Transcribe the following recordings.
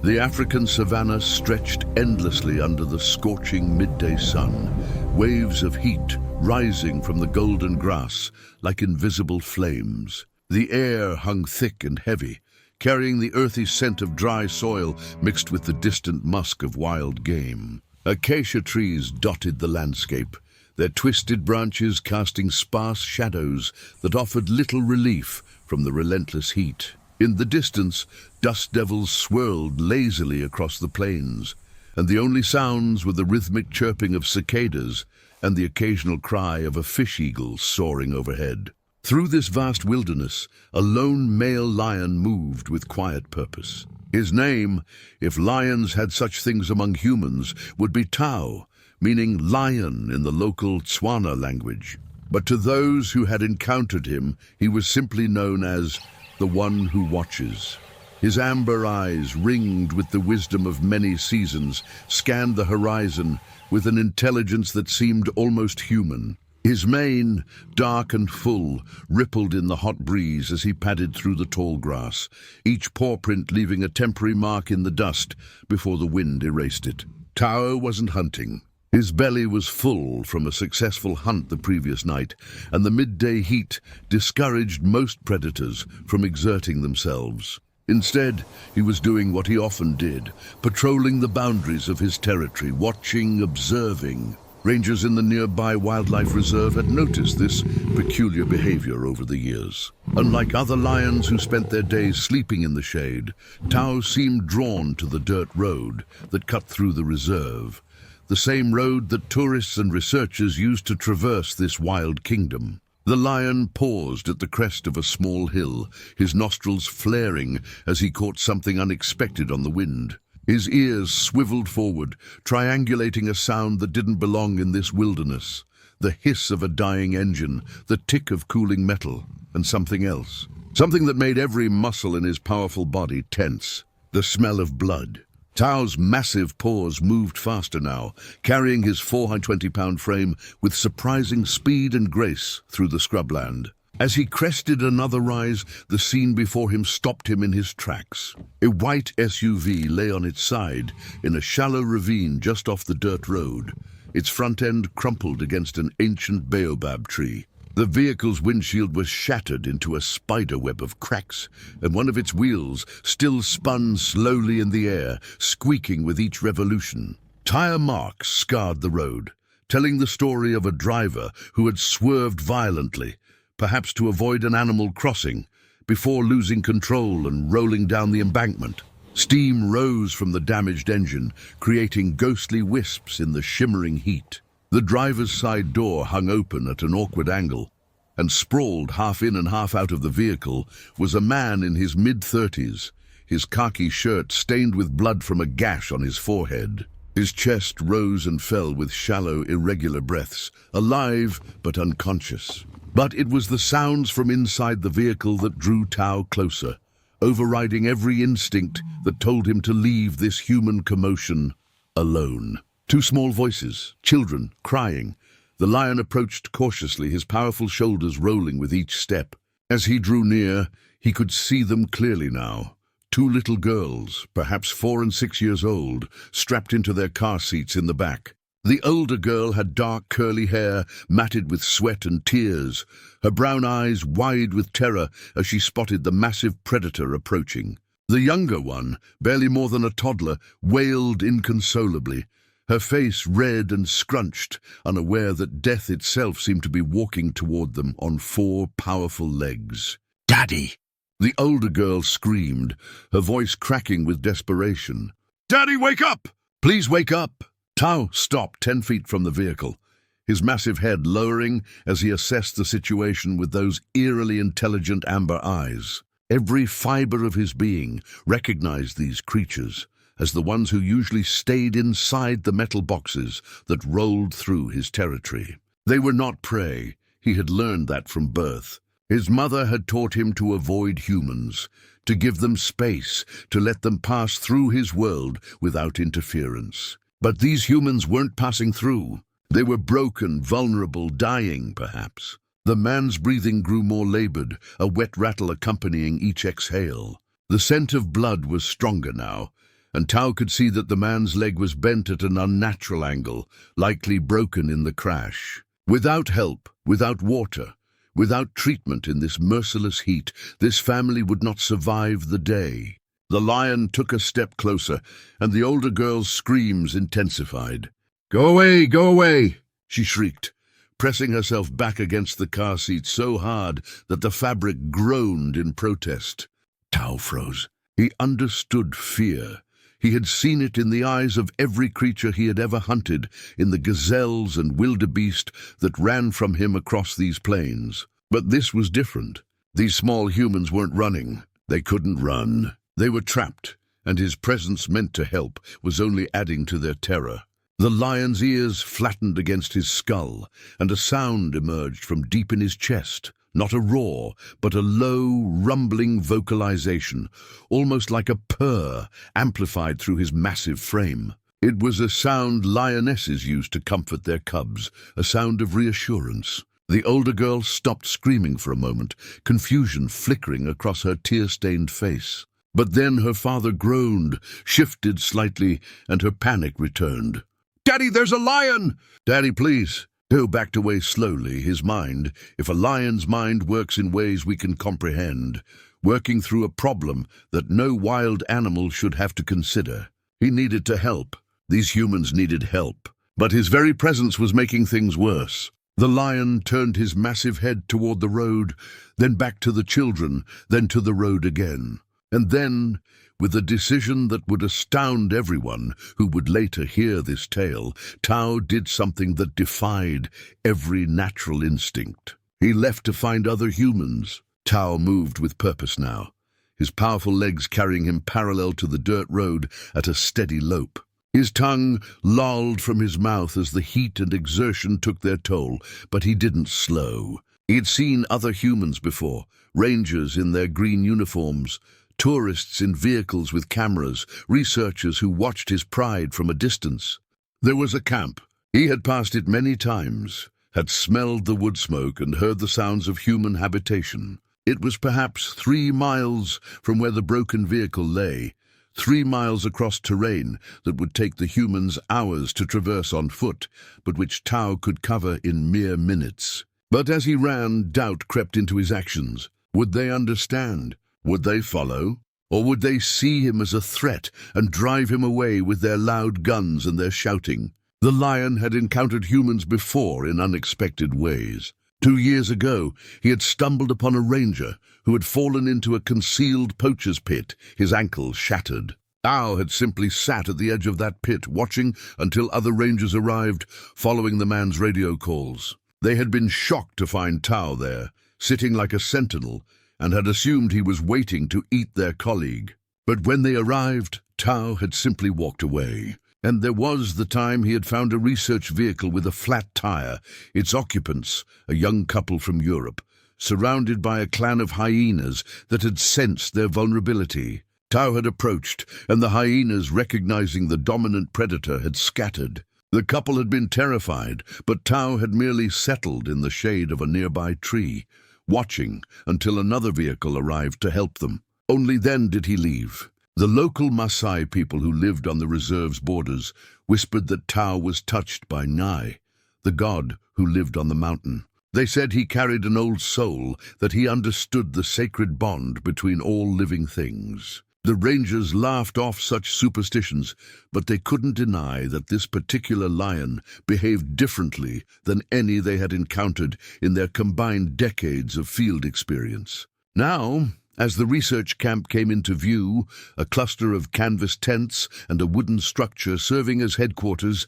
The African savanna stretched endlessly under the scorching midday sun, waves of heat rising from the golden grass like invisible flames. The air hung thick and heavy, carrying the earthy scent of dry soil mixed with the distant musk of wild game. Acacia trees dotted the landscape, their twisted branches casting sparse shadows that offered little relief from the relentless heat. In the distance, dust devils swirled lazily across the plains, and the only sounds were the rhythmic chirping of cicadas and the occasional cry of a fish-eagle soaring overhead. Through this vast wilderness, a lone male lion moved with quiet purpose. His name, if lions had such things among humans, would be Tao, meaning lion in the local Tswana language. But to those who had encountered him, he was simply known as the one who watches. His amber eyes, ringed with the wisdom of many seasons, scanned the horizon with an intelligence that seemed almost human. His mane, dark and full, rippled in the hot breeze as he padded through the tall grass, each paw print leaving a temporary mark in the dust before the wind erased it. Tao wasn't hunting. His belly was full from a successful hunt the previous night, and the midday heat discouraged most predators from exerting themselves. Instead, he was doing what he often did, patrolling the boundaries of his territory, watching, observing. Rangers in the nearby wildlife reserve had noticed this peculiar behavior over the years. Unlike other lions who spent their days sleeping in the shade, Tao seemed drawn to the dirt road that cut through the reserve, the same road that tourists and researchers used to traverse this wild kingdom. The lion paused at the crest of a small hill, his nostrils flaring as he caught something unexpected on the wind. His ears swiveled forward, triangulating a sound that didn't belong in this wilderness. The hiss of a dying engine, the tick of cooling metal, and something else. Something that made every muscle in his powerful body tense. The smell of blood. Tao's massive paws moved faster now, carrying his 420-pound frame with surprising speed and grace through the scrubland. As he crested another rise, the scene before him stopped him in his tracks. A white SUV lay on its side in a shallow ravine just off the dirt road, its front end crumpled against an ancient baobab tree. The vehicle's windshield was shattered into a spiderweb of cracks, and one of its wheels still spun slowly in the air, squeaking with each revolution. Tire marks scarred the road, telling the story of a driver who had swerved violently, perhaps to avoid an animal crossing, before losing control and rolling down the embankment. Steam rose from the damaged engine, creating ghostly wisps in the shimmering heat. The driver's side door hung open at an awkward angle, and sprawled half in and half out of the vehicle was a man in his mid-30s, his khaki shirt stained with blood from a gash on his forehead. His chest rose and fell with shallow, irregular breaths, alive but unconscious. But it was the sounds from inside the vehicle that drew Tao closer, overriding every instinct that told him to leave this human commotion alone. Two small voices, children, crying. The lion approached cautiously, his powerful shoulders rolling with each step. As he drew near, he could see them clearly now. Two little girls, perhaps 4 and 6 years old, strapped into their car seats in the back. The older girl had dark curly hair, matted with sweat and tears, her brown eyes wide with terror as she spotted the massive predator approaching. The younger one, barely more than a toddler, wailed inconsolably, her face red and scrunched, unaware that death itself seemed to be walking toward them on 4 powerful legs. "Daddy!" The older girl screamed, her voice cracking with desperation. "Daddy, wake up! Please wake up!" Tao stopped 10 feet from the vehicle, his massive head lowering as he assessed the situation with those eerily intelligent amber eyes. Every fiber of his being recognized these creatures as the ones who usually stayed inside the metal boxes that rolled through his territory. They were not prey. He had learned that from birth. His mother had taught him to avoid humans, to give them space, to let them pass through his world without interference. But these humans weren't passing through. They were broken, vulnerable, dying, perhaps. The man's breathing grew more labored, a wet rattle accompanying each exhale. The scent of blood was stronger now, and Tao could see that the man's leg was bent at an unnatural angle, likely broken in the crash. Without help, without water, without treatment in this merciless heat, this family would not survive the day. The lion took a step closer, and the older girl's screams intensified. "Go away, go away!" she shrieked, pressing herself back against the car seat so hard that the fabric groaned in protest. Tao froze. He understood fear. He had seen it in the eyes of every creature he had ever hunted, in the gazelles and wildebeest that ran from him across these plains. But this was different. These small humans weren't running. They couldn't run. They were trapped, and his presence meant to help was only adding to their terror. The lion's ears flattened against his skull, and a sound emerged from deep in his chest. Not a roar, but a low, rumbling vocalization, almost like a purr, amplified through his massive frame. It was a sound lionesses used to comfort their cubs, a sound of reassurance. The older girl stopped screaming for a moment, confusion flickering across her tear-stained face. But then her father groaned, shifted slightly, and her panic returned. "Daddy, there's a lion!" "Daddy, please." Joe backed away slowly, his mind, if a lion's mind works in ways we can comprehend, working through a problem that no wild animal should have to consider. He needed to help. These humans needed help. But his very presence was making things worse. The lion turned his massive head toward the road, then back to the children, then to the road again. And then, with a decision that would astound everyone who would later hear this tale, Tao did something that defied every natural instinct. He left to find other humans. Tao moved with purpose now, his powerful legs carrying him parallel to the dirt road at a steady lope. His tongue lolled from his mouth as the heat and exertion took their toll, but he didn't slow. He had seen other humans before, rangers in their green uniforms, tourists in vehicles with cameras, researchers who watched his pride from a distance. There was a camp. He had passed it many times, had smelled the wood smoke and heard the sounds of human habitation. It was perhaps 3 miles from where the broken vehicle lay, 3 miles across terrain that would take the humans hours to traverse on foot, but which Tao could cover in mere minutes. But as he ran, doubt crept into his actions. Would they understand? Would they follow? Or would they see him as a threat and drive him away with their loud guns and their shouting? The lion had encountered humans before in unexpected ways. 2 years ago, he had stumbled upon a ranger who had fallen into a concealed poacher's pit, his ankles shattered. Tao had simply sat at the edge of that pit, watching until other rangers arrived, following the man's radio calls. They had been shocked to find Tao there, sitting like a sentinel, and had assumed he was waiting to eat their colleague. But when they arrived, Tao had simply walked away. And there was the time he had found a research vehicle with a flat tire, its occupants, a young couple from Europe, surrounded by a clan of hyenas that had sensed their vulnerability. Tao had approached, and the hyenas, recognizing the dominant predator, had scattered. The couple had been terrified, but Tao had merely settled in the shade of a nearby tree, watching until another vehicle arrived to help them. Only then did he leave. The local Maasai people who lived on the reserve's borders whispered that Tao was touched by Ngai, the god who lived on the mountain. They said he carried an old soul, that he understood the sacred bond between all living things. The rangers laughed off such superstitions, but they couldn't deny that this particular lion behaved differently than any they had encountered in their combined decades of field experience. Now, as the research camp came into view, a cluster of canvas tents and a wooden structure serving as headquarters,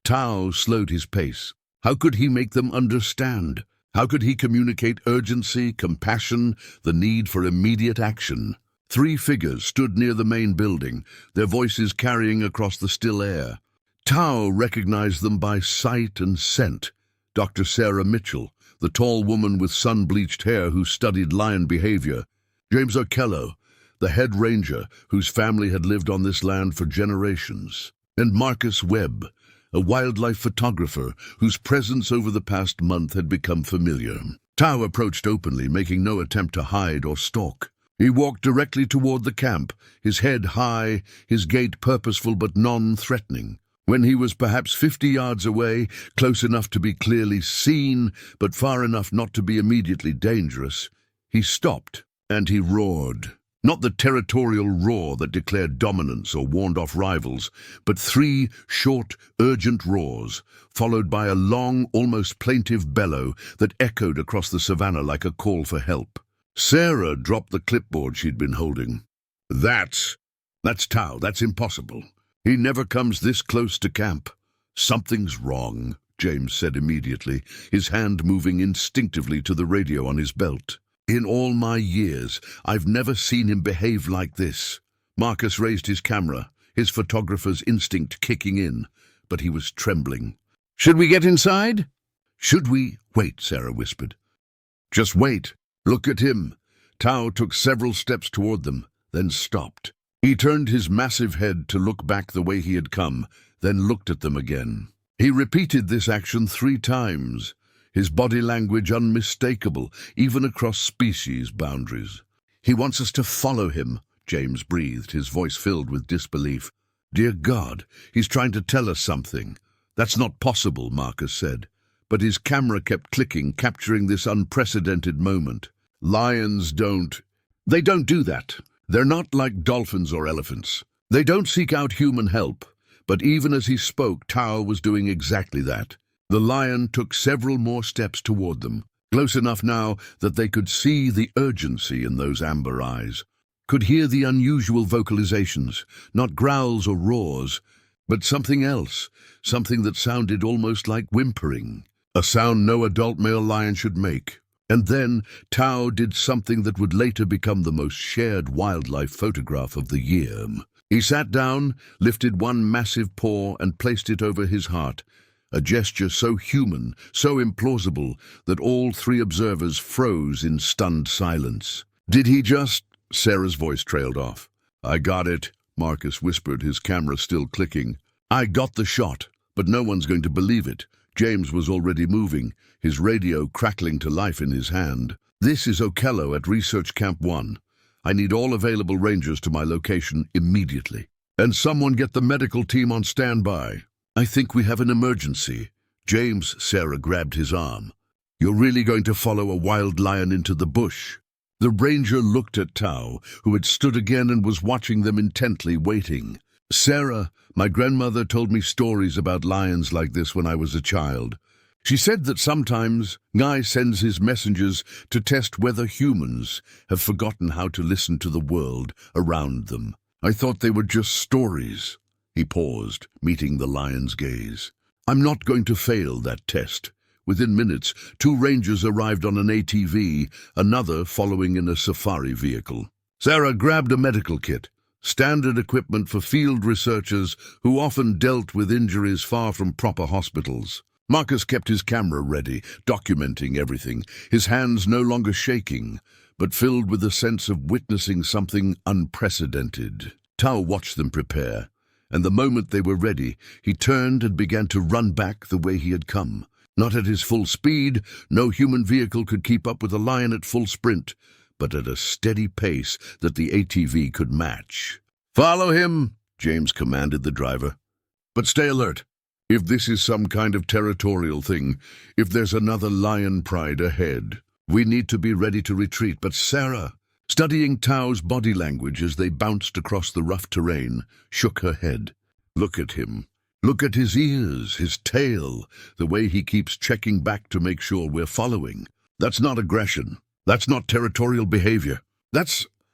Tao slowed his pace. How could he make them understand? How could he communicate urgency, compassion, the need for immediate action? 3 figures stood near the main building, their voices carrying across the still air. Tao recognized them by sight and scent. Dr. Sarah Mitchell, the tall woman with sun-bleached hair who studied lion behavior. James Okello, the head ranger whose family had lived on this land for generations. And Marcus Webb, a wildlife photographer whose presence over the past month had become familiar. Tao approached openly, making no attempt to hide or stalk. He walked directly toward the camp, his head high, his gait purposeful but non-threatening. When he was perhaps 50 yards away, close enough to be clearly seen, but far enough not to be immediately dangerous, he stopped and he roared. Not the territorial roar that declared dominance or warned off rivals, but 3 short, urgent roars, followed by a long, almost plaintive bellow that echoed across the savannah like a call for help. Sarah dropped the clipboard she'd been holding. That's Tao. That's impossible. He never comes this close to camp. Something's wrong, James said immediately, his hand moving instinctively to the radio on his belt. In all my years, I've never seen him behave like this. Marcus raised his camera, his photographer's instinct kicking in, but he was trembling. Should we get inside? Should we? Wait, Sarah whispered. Just wait. Look at him. Tao took several steps toward them, then stopped. He turned his massive head to look back the way he had come, then looked at them again. He repeated this action 3 times, his body language unmistakable, even across species boundaries. He wants us to follow him, James breathed, his voice filled with disbelief. Dear God, he's trying to tell us something. That's not possible, Marcus said. But his camera kept clicking, capturing this unprecedented moment. Lions don't do that. They're not like dolphins or elephants. They don't seek out human help. But even as he spoke, Tao was doing exactly that. The lion took several more steps toward them, close enough now that they could see the urgency in those amber eyes, could hear the unusual vocalizations, not growls or roars, but something else, something that sounded almost like whimpering, a sound no adult male lion should make. And then Tao did something that would later become the most shared wildlife photograph of the year. He sat down, lifted one massive paw and placed it over his heart, a gesture so human, so implausible, that all 3 observers froze in stunned silence. Did he just... Sarah's voice trailed off. I got it, Marcus whispered, his camera still clicking. I got the shot, but no one's going to believe it. James was already moving, his radio crackling to life in his hand. This is Okello at Research Camp 1. I need all available rangers to my location immediately. And someone get the medical team on standby. I think we have an emergency. James, Sarah grabbed his arm. You're really going to follow a wild lion into the bush? The ranger looked at Tao, who had stood again and was watching them intently, waiting. Sarah, my grandmother told me stories about lions like this when I was a child. She said that sometimes Guy sends his messengers to test whether humans have forgotten how to listen to the world around them. I thought they were just stories. He paused, meeting the lion's gaze. I'm not going to fail that test. Within minutes, 2 rangers arrived on an ATV, another following in a safari vehicle. Sarah grabbed a medical kit, standard equipment for field researchers who often dealt with injuries far from proper hospitals. Marcus kept his camera ready, documenting everything, his hands no longer shaking, but filled with a sense of witnessing something unprecedented. Tao watched them prepare, and the moment they were ready, he turned and began to run back the way he had come. Not at his full speed, no human vehicle could keep up with a lion at full sprint, but at a steady pace that the ATV could match. Follow him, James commanded the driver. But stay alert. If this is some kind of territorial thing, if there's another lion pride ahead, we need to be ready to retreat. But Sarah, studying Tao's body language as they bounced across the rough terrain, shook her head. Look at him. Look at his ears, his tail, the way he keeps checking back to make sure we're following. That's not aggression. That's not territorial behavior.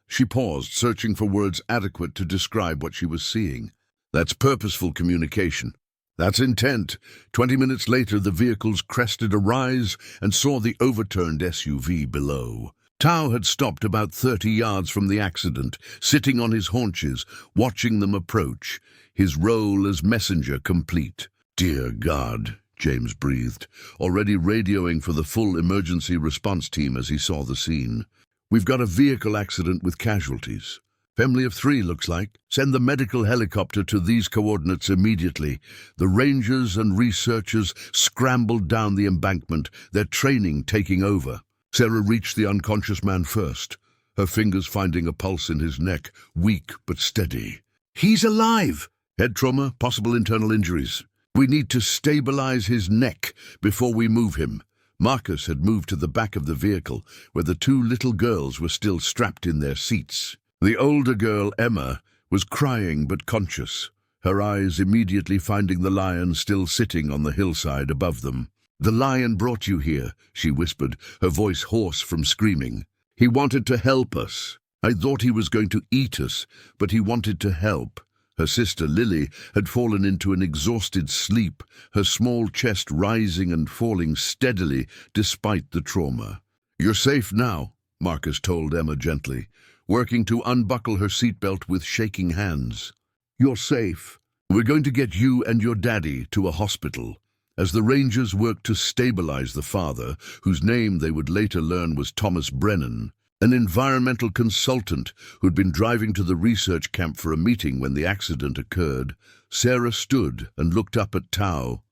She paused, searching for words adequate to describe what she was seeing. That's purposeful communication. That's intent. 20 minutes later, the vehicles crested a rise and saw the overturned SUV below. Tao had stopped about 30 yards from the accident, sitting on his haunches, watching them approach, his role as messenger complete. Dear God, James breathed, already radioing for the full emergency response team as he saw the scene. We've got a vehicle accident with casualties. Family of 3, looks like. Send the medical helicopter to these coordinates immediately. The rangers and researchers scrambled down the embankment, their training taking over. Sarah reached the unconscious man first. her fingers finding a pulse in his neck, weak but steady. "He's alive!" "Head trauma, possible internal injuries. We need to stabilize his neck before we move him." Marcus had moved to the back of the vehicle, where the two little girls were still strapped in their seats. The older girl, Emma, was crying but conscious, her eyes immediately finding the lion still sitting on the hillside above them. "The lion brought you here," she whispered, her voice hoarse from screaming. "He wanted to help us. I thought he was going to eat us, but he wanted to help." Her sister Lily had fallen into an exhausted sleep, her small chest rising and falling steadily despite the trauma. "You're safe now," Marcus told Emma gently, working to unbuckle her seatbelt with shaking hands. "You're safe. We're going to get you and your daddy to a hospital." As the Rangers worked to stabilize the father, whose name they would later learn was Thomas Brennan, an environmental consultant who'd been driving to the research camp for a meeting when the accident occurred, Sarah stood and looked up at Tao.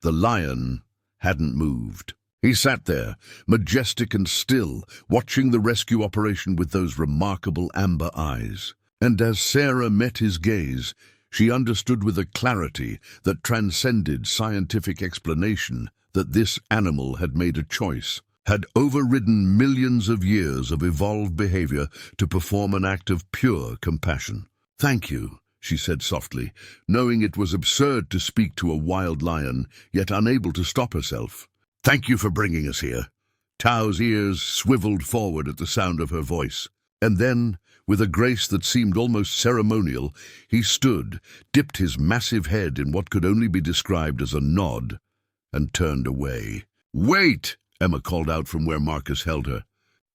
The lion hadn't moved. He sat there, majestic and still, watching the rescue operation with those remarkable amber eyes. And as Sarah met his gaze, she understood with a clarity that transcended scientific explanation that this animal had made a choice, had overridden millions of years of evolved behavior to perform an act of pure compassion. "Thank you," she said softly, knowing it was absurd to speak to a wild lion, yet unable to stop herself. "Thank you for bringing us here." Tao's ears swiveled forward at the sound of her voice, and then, with a grace that seemed almost ceremonial, he stood, dipped his massive head in what could only be described as a nod, and turned away. "Wait!" Emma called out from where Marcus held her.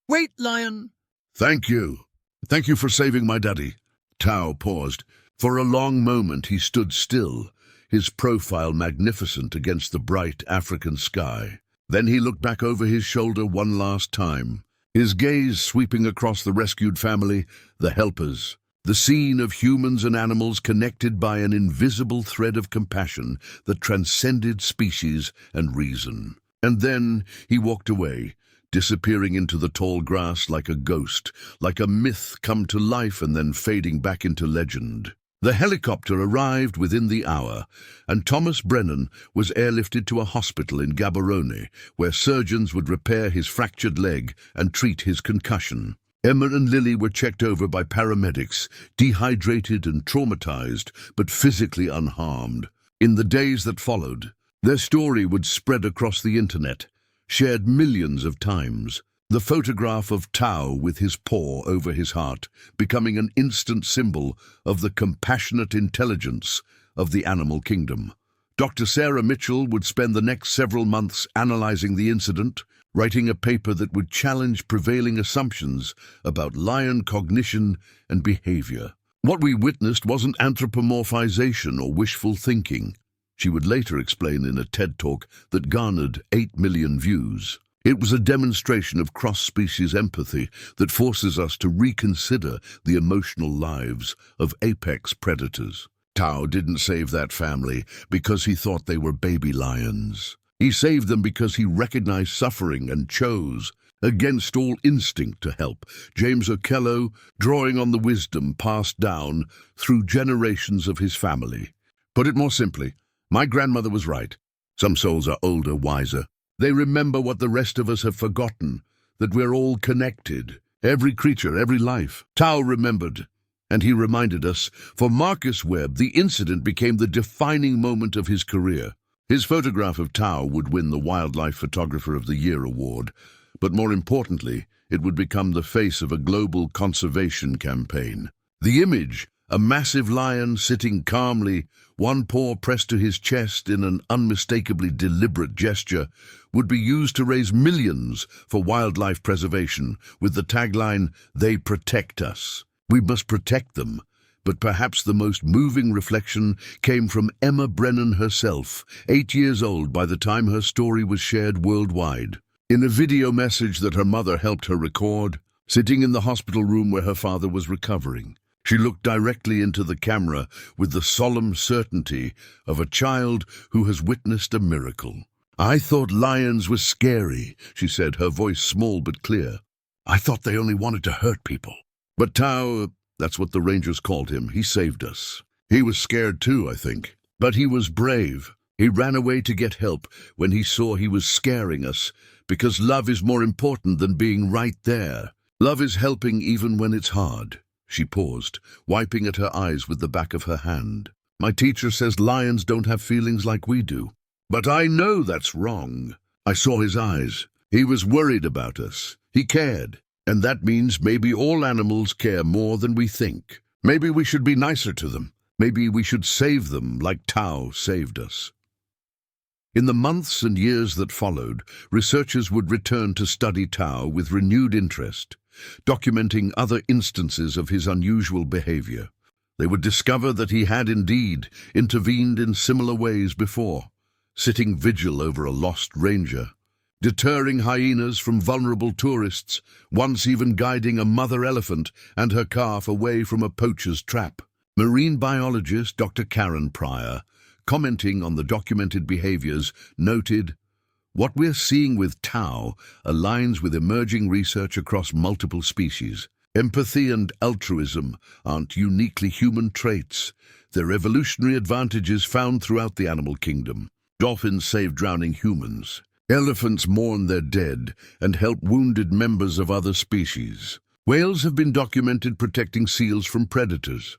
"Wait, lion!" "Thank you. Thank you for saving my daddy." Tao paused. For a long moment he stood still, his profile magnificent against the bright African sky. Then he looked back over his shoulder one last time, his gaze sweeping across the rescued family, the helpers, the scene of humans and animals connected by an invisible thread of compassion that transcended species and reason. And then he walked away, disappearing into the tall grass like a ghost, like a myth come to life and then fading back into legend. The helicopter arrived within the hour, and Thomas Brennan was airlifted to a hospital in Gaborone, where surgeons would repair his fractured leg and treat his concussion. Emma and Lily were checked over by paramedics, dehydrated and traumatized, but physically unharmed. In the days that followed, their story would spread across the internet, shared millions of times. The photograph of Tao with his paw over his heart, becoming an instant symbol of the compassionate intelligence of the animal kingdom. Dr. Sarah Mitchell would spend the next several months analyzing the incident, writing a paper that would challenge prevailing assumptions about lion cognition and behavior. What we witnessed wasn't anthropomorphization or wishful thinking, she would later explain in a TED Talk that garnered 8 million views. It was a demonstration of cross-species empathy that forces us to reconsider the emotional lives of apex predators. Tao didn't save that family because he thought they were baby lions. He saved them because he recognized suffering and chose, against all instinct, to help. James Okello, drawing on the wisdom passed down through generations of his family. Put it more simply, my grandmother was right. Some souls are older, wiser. They remember what the rest of us have forgotten, that we're all connected. Every creature, every life. Tao remembered, and he reminded us. For Marcus Webb, the incident became the defining moment of his career. His photograph of Tao would win the Wildlife Photographer of the Year award, but more importantly, it would become the face of a global conservation campaign. The image, a massive lion sitting calmly, one paw pressed to his chest in an unmistakably deliberate gesture, would be used to raise millions for wildlife preservation, with the tagline, "They protect us. We must protect them." But perhaps the most moving reflection came from Emma Brennan herself, 8 years old by the time her story was shared worldwide. In a video message that her mother helped her record, sitting in the hospital room where her father was recovering, she looked directly into the camera with the solemn certainty of a child who has witnessed a miracle. "I thought lions were scary," she said, her voice small but clear. I thought they only wanted to hurt people. But Tao, that's what the Rangers called him, he saved us. He was scared too, I think. But he was brave. He ran away to get help when he saw he was scaring us, because love is more important than being right there. Love is helping even when it's hard. She paused, wiping at her eyes with the back of her hand. My teacher says lions don't have feelings like we do. But I know that's wrong. I saw his eyes. He was worried about us. He cared. And that means maybe all animals care more than we think. Maybe we should be nicer to them. Maybe we should save them like Tao saved us. In the months and years that followed, researchers would return to study Tao with renewed interest, documenting other instances of his unusual behavior. They would discover that he had indeed intervened in similar ways before, sitting vigil over a lost ranger, deterring hyenas from vulnerable tourists, once even guiding a mother elephant and her calf away from a poacher's trap. Marine biologist Dr. Karen Pryor, commenting on the documented behaviors, noted, "What we're seeing with Tao aligns with emerging research across multiple species. Empathy and altruism aren't uniquely human traits. They're evolutionary advantages found throughout the animal kingdom. Dolphins save drowning humans. Elephants mourn their dead and help wounded members of other species. Whales have been documented protecting seals from predators.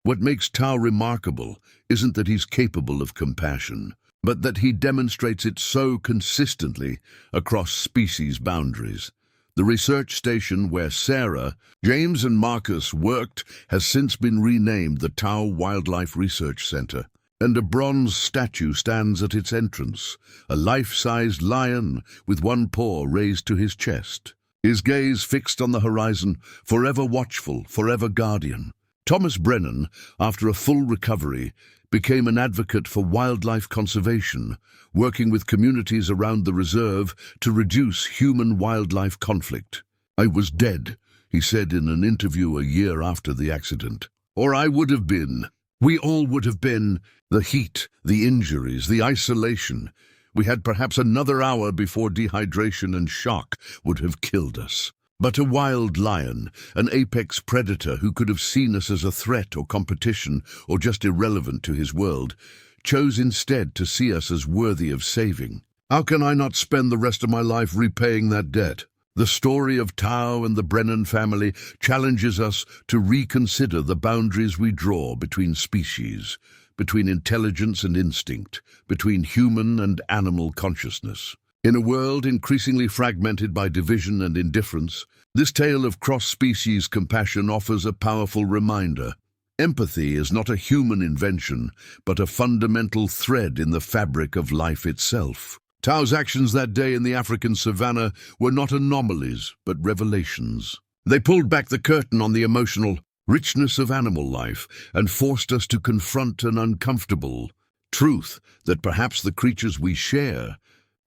What makes Tao remarkable isn't that he's capable of compassion, but that he demonstrates it so consistently across species boundaries. The research station where Sarah, James and Marcus worked has since been renamed the Tao Wildlife Research Center, and a bronze statue stands at its entrance, a life-sized lion with one paw raised to his chest, his gaze fixed on the horizon, forever watchful, forever guardian. Thomas Brennan, after a full recovery, became an advocate for wildlife conservation, working with communities around the reserve to reduce human-wildlife conflict. "I was dead," he said in an interview a year after the accident. "Or I would have been. We all would have been. The heat, the injuries, the isolation. We had perhaps another hour before dehydration and shock would have killed us. But a wild lion, an apex predator who could have seen us as a threat or competition or just irrelevant to his world, chose instead to see us as worthy of saving. How can I not spend the rest of my life repaying that debt?" The story of Tao and the Brennan family challenges us to reconsider the boundaries we draw between species, between intelligence and instinct, between human and animal consciousness. In a world increasingly fragmented by division and indifference, this tale of cross-species compassion offers a powerful reminder. Empathy is not a human invention, but a fundamental thread in the fabric of life itself. Tao's actions that day in the African savannah were not anomalies, but revelations. They pulled back the curtain on the emotional richness of animal life and forced us to confront an uncomfortable truth that perhaps the creatures we share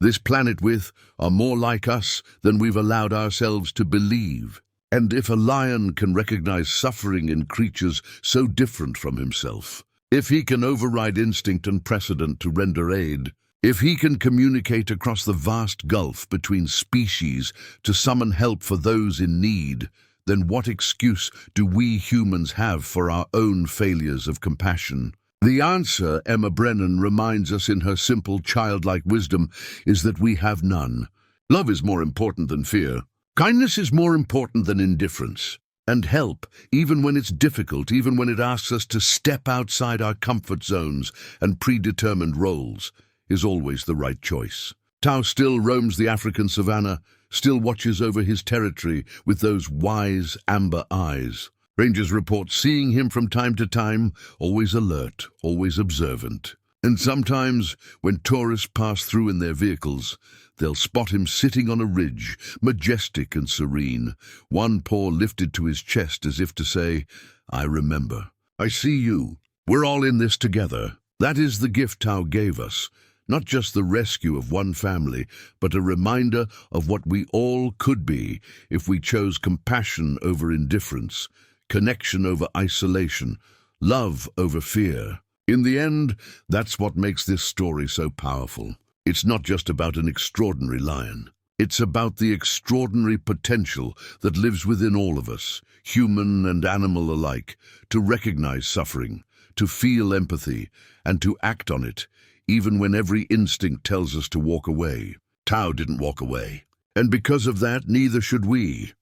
this planet with are more like us than we've allowed ourselves to believe. And if a lion can recognize suffering in creatures so different from himself, if he can override instinct and precedent to render aid, if he can communicate across the vast gulf between species to summon help for those in need, then what excuse do we humans have for our own failures of compassion? The answer, Emma Brennan reminds us in her simple childlike wisdom, is that we have none. Love is more important than fear. Kindness is more important than indifference. And help, even when it's difficult, even when it asks us to step outside our comfort zones and predetermined roles, is always the right choice. Tao still roams the African savannah, still watches over his territory with those wise amber eyes. Rangers report seeing him from time to time, always alert, always observant. And sometimes, when tourists pass through in their vehicles, they'll spot him sitting on a ridge, majestic and serene, one paw lifted to his chest as if to say, "I remember. I see you. We're all in this together." That is the gift Tao gave us, not just the rescue of one family, but a reminder of what we all could be if we chose compassion over indifference, connection over isolation, love over fear. In the end, that's what makes this story so powerful. It's not just about an extraordinary lion. It's about the extraordinary potential that lives within all of us, human and animal alike, to recognize suffering, to feel empathy, and to act on it, even when every instinct tells us to walk away. Tao didn't walk away. And because of that, neither should we.